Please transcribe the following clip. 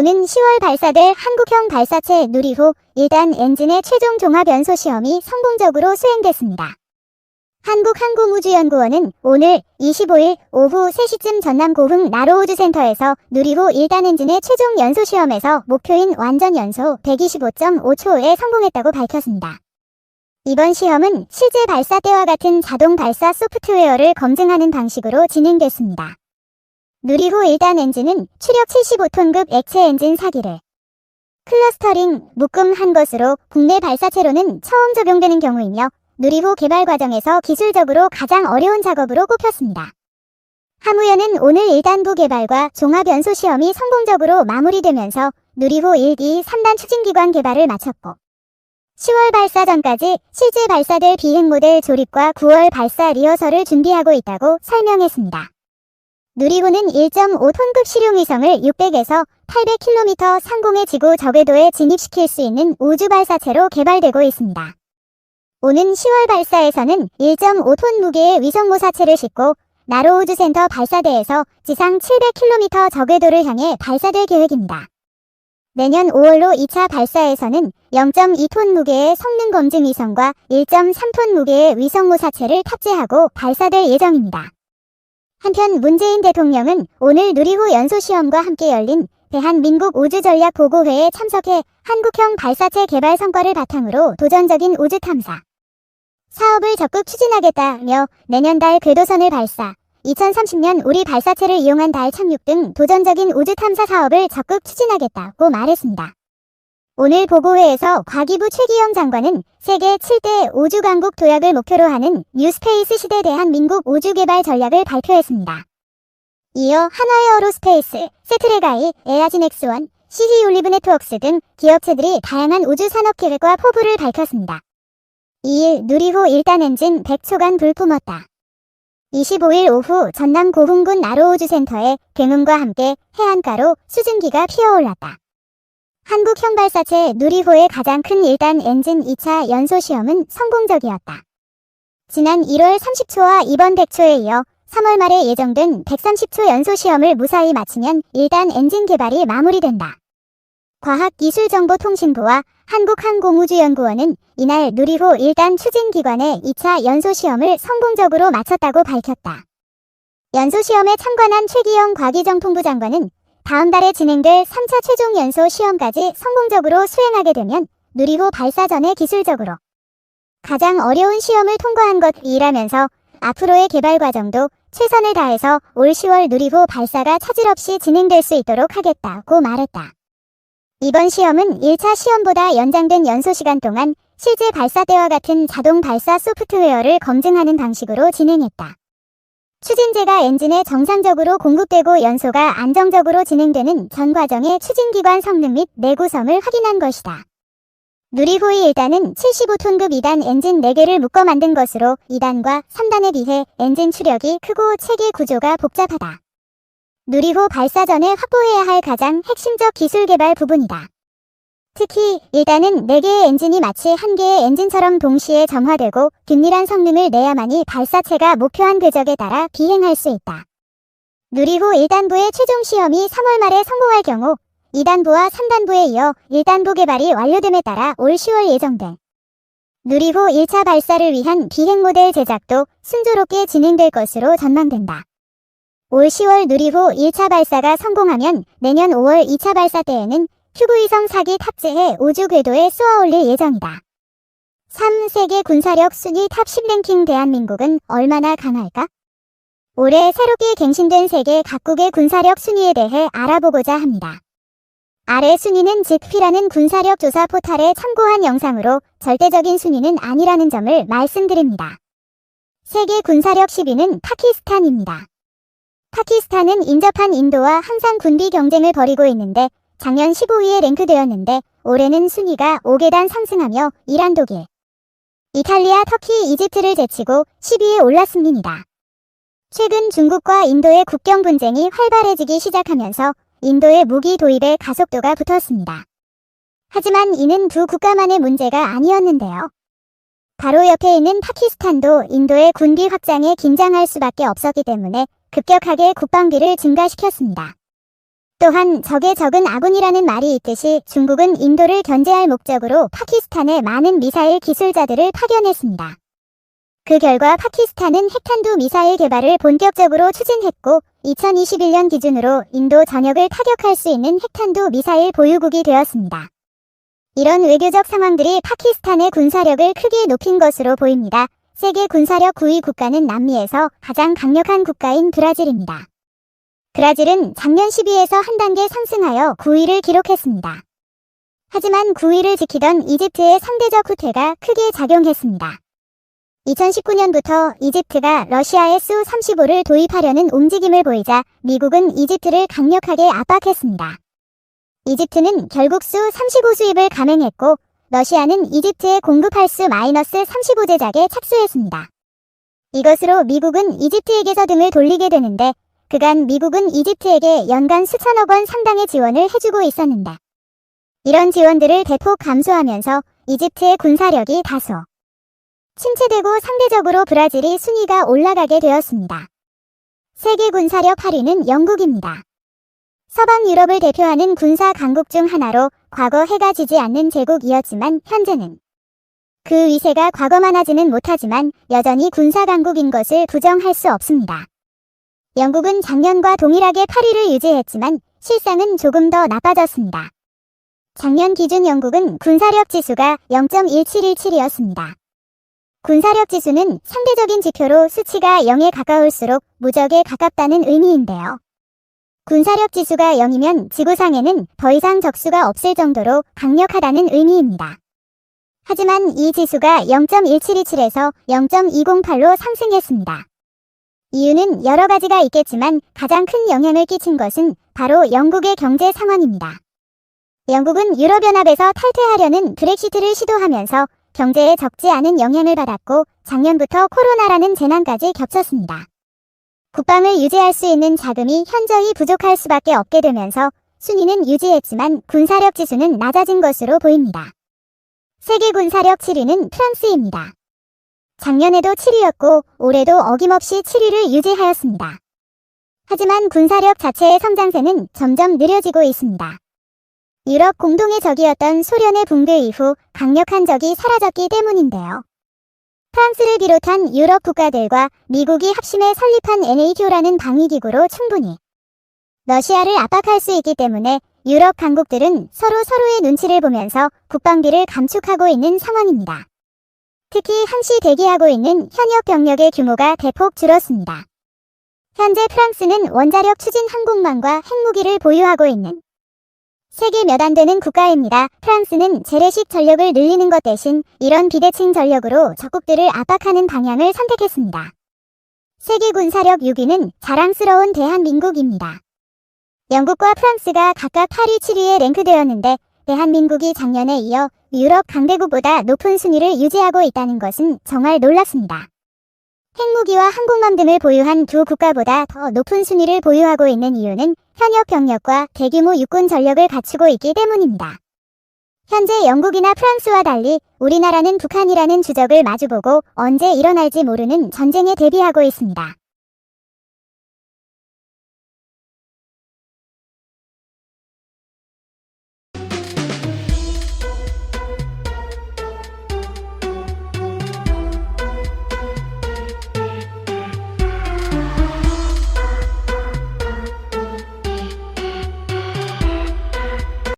오는 10월 발사될 한국형 발사체 누리호 1단 엔진의 최종 종합 연소 시험이 성공적으로 수행됐습니다. 한국항공우주연구원은 오늘 25일 오후 3시쯤 전남 고흥 나로우주센터에서 누리호 1단 엔진의 최종 연소 시험에서 목표인 완전 연소 125.5초에 성공했다고 밝혔습니다. 이번 시험은 실제 발사 때와 같은 자동 발사 소프트웨어를 검증하는 방식으로 진행됐습니다. 누리호 1단 엔진은 추력 75톤급 액체 엔진 4기를 클러스터링, 묶음한 것으로 국내 발사체로는 처음 적용되는 경우이며 누리호 개발 과정에서 기술적으로 가장 어려운 작업으로 꼽혔습니다. 하무연은 오늘 1단부 개발과 종합연소 시험이 성공적으로 마무리되면서 누리호 1, 2, 3단 추진기관 개발을 마쳤고 10월 발사 전까지 실제 발사될 비행 모델 조립과 9월 발사 리허설을 준비하고 있다고 설명했습니다. 누리호는 1.5톤급 실용위성을 600에서 800km 상공의 지구 저궤도에 진입시킬 수 있는 우주발사체로 개발되고 있습니다. 오는 10월 발사에서는 1.5톤 무게의 위성모사체를 싣고 나로우주센터 발사대에서 지상 700km 저궤도를 향해 발사될 계획입니다. 내년 5월로 2차 발사에서는 0.2톤 무게의 성능검증 위성과 1.3톤 무게의 위성모사체를 탑재하고 발사될 예정입니다. 한편 문재인 대통령은 오늘 누리호 연소시험과 함께 열린 대한민국 우주전략보고회에 참석해 한국형 발사체 개발 성과를 바탕으로 도전적인 우주탐사 사업을 적극 추진하겠다며 내년 달 궤도선을 발사, 2030년 우리 발사체를 이용한 달 착륙 등 도전적인 우주탐사 사업을 적극 추진하겠다고 말했습니다. 오늘 보고회에서 과기부 최기영 장관은 세계 7대 우주강국 도약을 목표로 하는 뉴스페이스 시대 대한민국 우주개발 전략을 발표했습니다. 이어 한화에어로스페이스, 세트레가이, 에아진엑스원, CG올리브 네트워크스 등 기업체들이 다양한 우주산업 계획과 포부를 밝혔습니다. 2일 누리호 1단 엔진 100초간 불뿜었다. 25일 오후 전남 고흥군 나로우주센터에 굉음과 함께 해안가로 수증기가 피어올랐다. 한국형 발사체 누리호의 가장 큰 1단 엔진 2차 연소시험은 성공적이었다. 지난 1월 30초와 이번 100초에 이어 3월 말에 예정된 130초 연소시험을 무사히 마치면 1단 엔진 개발이 마무리된다. 과학기술정보통신부와 한국항공우주연구원은 이날 누리호 1단 추진기관의 2차 연소시험을 성공적으로 마쳤다고 밝혔다. 연소시험에 참관한 최기영 과기정통부 장관은 다음 달에 진행될 3차 최종 연소 시험까지 성공적으로 수행하게 되면 누리호 발사 전에 기술적으로 가장 어려운 시험을 통과한 것이라면서 앞으로의 개발 과정도 최선을 다해서 올 10월 누리호 발사가 차질 없이 진행될 수 있도록 하겠다고 말했다. 이번 시험은 1차 시험보다 연장된 연소시간 동안 실제 발사 때와 같은 자동 발사 소프트웨어를 검증하는 방식으로 진행했다. 추진제가 엔진에 정상적으로 공급되고 연소가 안정적으로 진행되는 전 과정의 추진기관 성능 및 내구성을 확인한 것이다. 누리호의 1단은 75톤급 2단 엔진 4개를 묶어 만든 것으로 2단과 3단에 비해 엔진 추력이 크고 체계 구조가 복잡하다. 누리호 발사 전에 확보해야 할 가장 핵심적 기술 개발 부분이다. 특히 1단은 4개의 엔진이 마치 한 개의 엔진처럼 동시에 점화되고 균일한 성능을 내야만이 발사체가 목표한 궤적에 따라 비행할 수 있다. 누리호 1단부의 최종 시험이 3월 말에 성공할 경우 2단부와 3단부에 이어 1단부 개발이 완료됨에 따라 올 10월 예정돼 누리호 1차 발사를 위한 비행 모델 제작도 순조롭게 진행될 것으로 전망된다. 올 10월 누리호 1차 발사가 성공하면 내년 5월 2차 발사 때에는 큐브위성 4기 탑재해 우주 궤도에 쏘아 올릴 예정이다. 3. 세계 군사력 순위 탑 10 랭킹 대한민국은 얼마나 강할까? 올해 새롭게 갱신된 세계 각국의 군사력 순위에 대해 알아보고자 합니다. 아래 순위는 직피라는 군사력 조사 포탈에 참고한 영상으로 절대적인 순위는 아니라는 점을 말씀드립니다. 세계 군사력 10위는 파키스탄입니다. 파키스탄은 인접한 인도와 항상 군비 경쟁을 벌이고 있는데 작년 15위에 랭크되었는데 올해는 순위가 5계단 상승하며 이란, 독일, 이탈리아, 터키, 이집트를 제치고 10위에 올랐습니다. 최근 중국과 인도의 국경 분쟁이 활발해지기 시작하면서 인도의 무기 도입에 가속도가 붙었습니다. 하지만 이는 두 국가만의 문제가 아니었는데요. 바로 옆에 있는 파키스탄도 인도의 군비 확장에 긴장할 수밖에 없었기 때문에 급격하게 국방비를 증가시켰습니다. 또한 적의 적은 아군이라는 말이 있듯이 중국은 인도를 견제할 목적으로 파키스탄에 많은 미사일 기술자들을 파견했습니다. 그 결과 파키스탄은 핵탄두 미사일 개발을 본격적으로 추진했고 2021년 기준으로 인도 전역을 타격할 수 있는 핵탄두 미사일 보유국이 되었습니다. 이런 외교적 상황들이 파키스탄의 군사력을 크게 높인 것으로 보입니다. 세계 군사력 9위 국가는 남미에서 가장 강력한 국가인 브라질입니다. 브라질은 작년 10위에서 한 단계 상승하여 9위를 기록했습니다. 하지만 9위를 지키던 이집트의 상대적 후퇴가 크게 작용했습니다. 2019년부터 이집트가 러시아의 수-35를 도입하려는 움직임을 보이자 미국은 이집트를 강력하게 압박했습니다. 이집트는 결국 수-35 수입을 감행했고 러시아는 이집트에 공급할 수-35 제작에 착수했습니다. 이것으로 미국은 이집트에게서 등을 돌리게 되는데 그간 미국은 이집트에게 연간 수천억 원 상당의 지원을 해주고 있었는데 이런 지원들을 대폭 감소하면서 이집트의 군사력이 다소 침체되고 상대적으로 브라질이 순위가 올라가게 되었습니다. 세계 군사력 8위는 영국입니다. 서방 유럽을 대표하는 군사 강국 중 하나로 과거 해가 지지 않는 제국이었지만 현재는 그 위세가 과거만하지는 못하지만 여전히 군사 강국인 것을 부정할 수 없습니다. 영국은 작년과 동일하게 8위를 유지했지만 실상은 조금 더 나빠졌습니다. 작년 기준 영국은 군사력 지수가 0.1717이었습니다. 군사력 지수는 상대적인 지표로 수치가 0에 가까울수록 무적에 가깝다는 의미인데요. 군사력 지수가 0이면 지구상에는 더 이상 적수가 없을 정도로 강력하다는 의미입니다. 하지만 이 지수가 0.1727에서 0.208로 상승했습니다. 이유는 여러 가지가 있겠지만 가장 큰 영향을 끼친 것은 바로 영국의 경제 상황입니다. 영국은 유럽연합에서 탈퇴하려는 브렉시트를 시도하면서 경제에 적지 않은 영향을 받았고 작년부터 코로나라는 재난까지 겹쳤습니다. 국방을 유지할 수 있는 자금이 현저히 부족할 수밖에 없게 되면서 순위는 유지했지만 군사력 지수는 낮아진 것으로 보입니다. 세계 군사력 7위는 프랑스입니다. 작년에도 7위였고 올해도 어김없이 7위를 유지하였습니다. 하지만 군사력 자체의 성장세는 점점 느려지고 있습니다. 유럽 공동의 적이었던 소련의 붕괴 이후 강력한 적이 사라졌기 때문인데요. 프랑스를 비롯한 유럽 국가들과 미국이 합심해 설립한 NATO라는 방위기구로 충분히 러시아를 압박할 수 있기 때문에 유럽 강국들은 서로의 눈치를 보면서 국방비를 감축하고 있는 상황입니다. 특히 항시 대기하고 있는 현역 병력의 규모가 대폭 줄었습니다. 현재 프랑스는 원자력 추진 항공모함과 핵무기를 보유하고 있는 세계 몇 안 되는 국가입니다. 프랑스는 재래식 전력을 늘리는 것 대신 이런 비대칭 전력으로 적국들을 압박하는 방향을 선택했습니다. 세계 군사력 6위는 자랑스러운 대한민국입니다. 영국과 프랑스가 각각 8위, 7위에 랭크되었는데 대한민국이 작년에 이어 유럽 강대국보다 높은 순위를 유지하고 있다는 것은 정말 놀랍습니다. 핵무기와 항공모함 등을 보유한 두 국가보다 더 높은 순위를 보유하고 있는 이유는 현역 병력과 대규모 육군 전력을 갖추고 있기 때문입니다. 현재 영국이나 프랑스와 달리 우리나라는 북한이라는 주적을 마주보고 언제 일어날지 모르는 전쟁에 대비하고 있습니다.